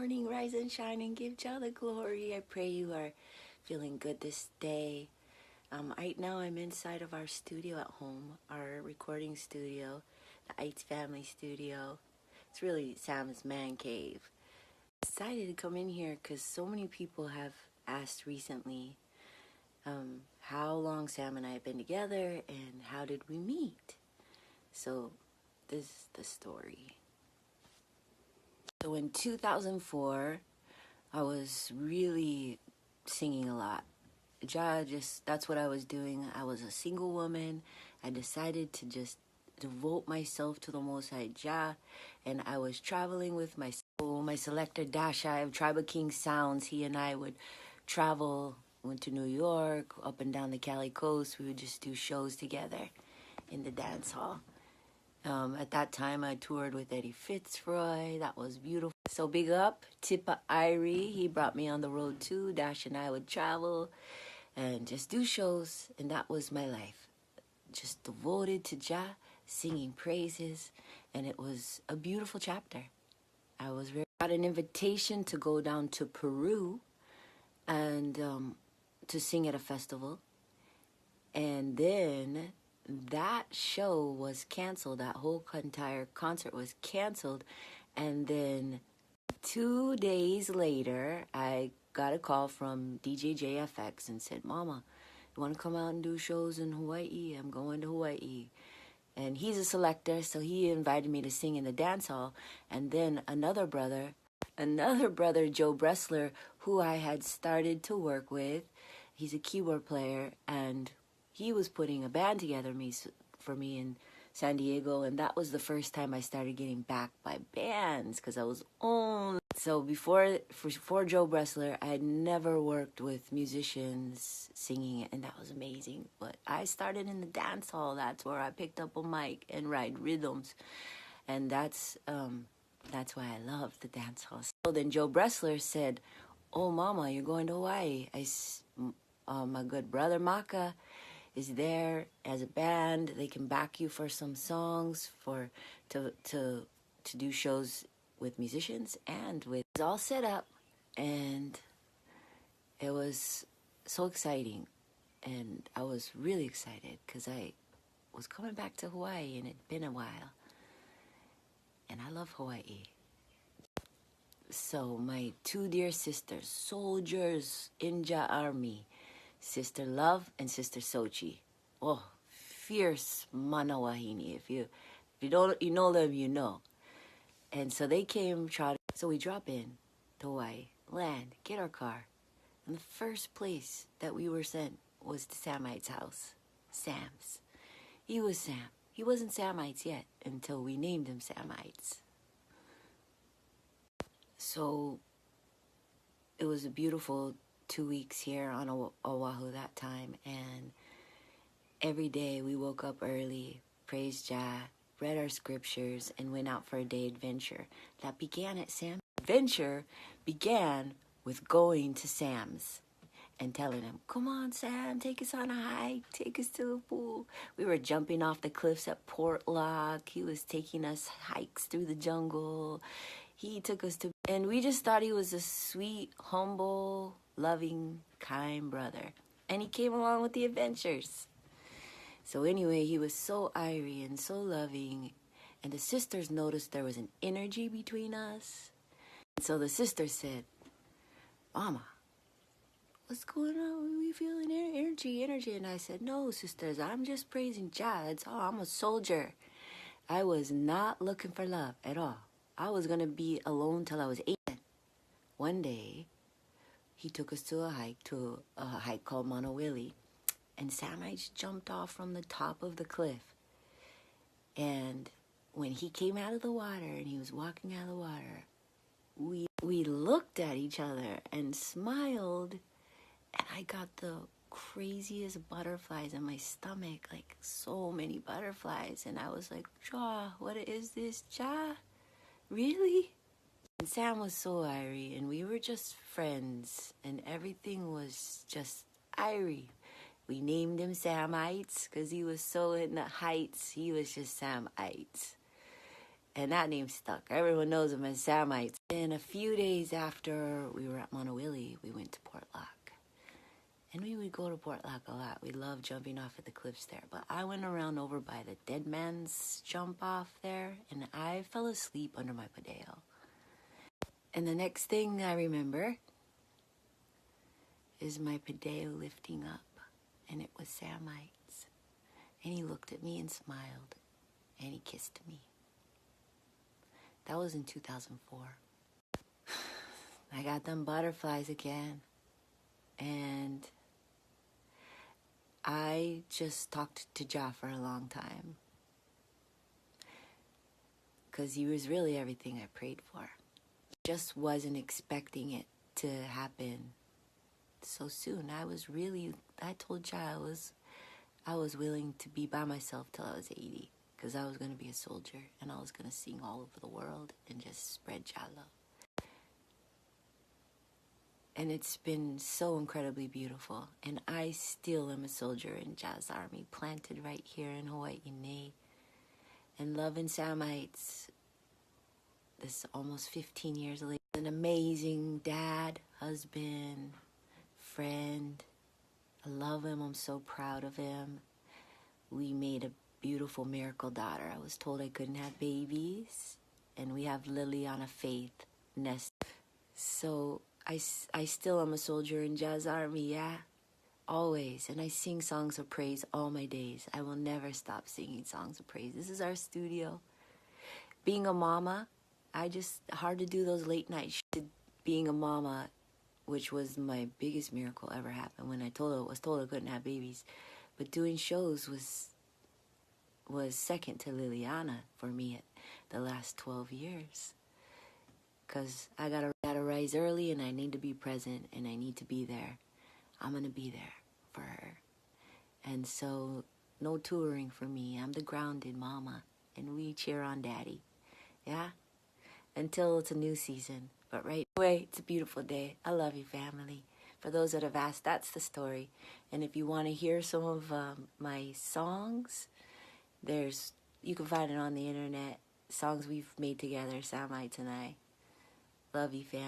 morning, rise and shine and give Jah the glory. I pray you are feeling good this day. Right now I'm inside of our studio at home, our recording studio, the Eitz Family Studio. It's really Sam's man cave. Excited to come in here because so many people have asked recently how long Sam and I have been together and how did we meet. So this is the story. So in 2004, I was really singing a lot. That's what I was doing. I was a single woman. I decided to just devote myself to the Most High Jah, and I was traveling with my selector Dashai of Tribe of Kings Sounds. He and I would travel, went to New York, up and down the Cali coast. We would just do shows together in the dance hall. At that time, I toured with Eddie Fitzroy. That was beautiful. So big up, Tippa Irie. He brought me on the road too. Dash and I would travel and just do shows. And that was my life. Just devoted to Jah, singing praises. And it was a beautiful chapter. I got an invitation to go down to Peru and to sing at a festival. And then that show was canceled. That whole entire concert was canceled. And then 2 days later, I got a call from DJ JFX and said, Mama, you want to come out and do shows in Hawaii? I'm going to Hawaii. And he's a selector, so he invited me to sing in the dance hall. And then another brother, Joe Bressler, who I had started to work with, he's a keyboard player, and he was putting a band together for me in San Diego, and that was the first time I started getting backed by bands because I was only... So before Joe Bressler, I had never worked with musicians singing, and that was amazing. But I started in the dance hall. That's where I picked up a mic and ride rhythms, and that's why I love the dance hall. So then Joe Bressler said, "Oh, Mama, you're going to Hawaii." My good brother Maka is there as a band. They can back you for some songs to do shows with musicians and with... It was all set up, and it was so exciting, and I was really excited because I was coming back to Hawaii, and it'd been a while, and I love Hawaii. So my two dear sisters, soldiers in Jah Army, Sister Love and Sister Sochi. Oh, fierce manawahini. If you know them, you know. And so they came, so we drop in to Hawaii, land, get our car. And the first place that we were sent was to Samite's house, Sam's. He was Sam. He wasn't Samite's yet until we named him Samites. So it was a beautiful 2 weeks here on Oahu that time, and every day we woke up early, praised Jah, read our scriptures, and went out for a day adventure. That began at Sam's. Adventure began with going to Sam's and telling him, "Come on, Sam, take us on a hike, take us to the pool." We were jumping off the cliffs at Port Lock. He was taking us hikes through the jungle. He took us to... And we just thought he was a sweet, humble, loving, kind brother. And he came along with the adventures. So anyway, he was so irie and so loving. And the sisters noticed there was an energy between us. And so the sister said, "Mama, what's going on? We feeling energy. And I said, "No, sisters, I'm just praising Jah. That's all. I'm a soldier." I was not looking for love at all. I was going to be alone till I was 8. One day, he took us to a hike called Monowili. And Samite jumped off from the top of the cliff. And when he came out of the water and he was walking out of the water, we looked at each other and smiled. And I got the craziest butterflies in my stomach, like so many butterflies. And I was like, "Jah, what is this, Jah? Really?" And Sam was so irie, and we were just friends, and everything was just irie. We named him Samites because he was so in the heights. He was just Samites. And that name stuck. Everyone knows them as Samites. And a few days after we were at Monowilly, we went to Portlock. And we would go to Portlock a lot. We loved jumping off at the cliffs there. But I went around over by the Dead Man's jump off there, and I fell asleep under my Padeo. And the next thing I remember is my Padeo lifting up, and it was Samites. And he looked at me and smiled, and he kissed me. That was in 2004. I got them butterflies again, and I just talked to Jah for a long time, because he was really everything I prayed for. Just wasn't expecting it to happen so soon. I told Jah I was willing to be by myself till I was 80, because I was going to be a soldier, and I was going to sing all over the world and just spread Jah love. And it's been so incredibly beautiful. And I still am a soldier in Jah's army, planted right here in Hawaii, and loving Samites this almost 15 years later. An amazing dad, husband, friend. I love him. I'm so proud of him. We made a beautiful miracle daughter. I was told I couldn't have babies, and we have Liliana Faith Nest. So I still am a soldier in Jah's army, yeah, always. And I sing songs of praise all my days. I will never stop singing songs of praise. This is our studio. Being a mama, hard to do those late nights. Being a mama, which was my biggest miracle ever happened when I was told I couldn't have babies. But doing shows was second to Liliana for me at the last 12 years. Because I gotta rise early, and I need to be present, and I need to be there. I'm going to be there for her. And so, no touring for me. I'm the grounded mama, and we cheer on daddy. Yeah? Until it's a new season. But right away, it's a beautiful day. I love you, family. For those that have asked, that's the story. And if you want to hear some of my songs, you can find it on the internet. Songs we've made together, Samites and I. Love you, fam.